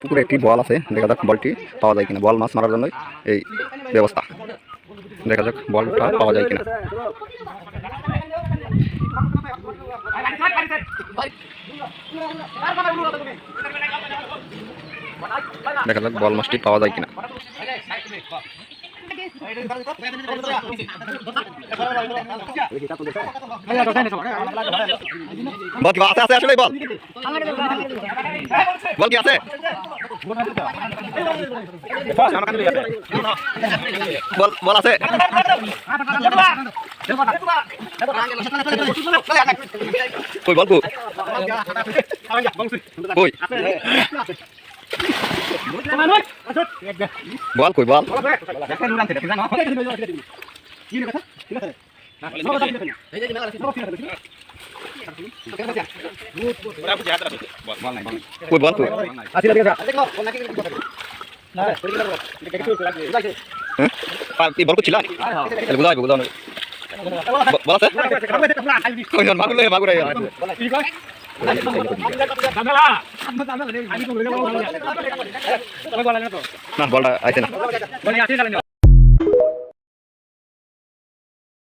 পুকুরে একটি বল আছে, দেখা যাক বলটি পাওয়া যায় কিনা। বল মাছ মারার জন্যই এই ব্যবস্থা, দেখা যাক বলটা পাওয়া যায় কিনা। দেখা যাক বল মাছটি পাওয়া যায় কিনা। বল কি আছে? আছে আসলে বল বল কি আছে? বল বল আছে? কই বল কই? কই বল কই বল? কই বল কই? বল করছিল বল আছে? মাগুর মাগুর না বলটা আইছে না।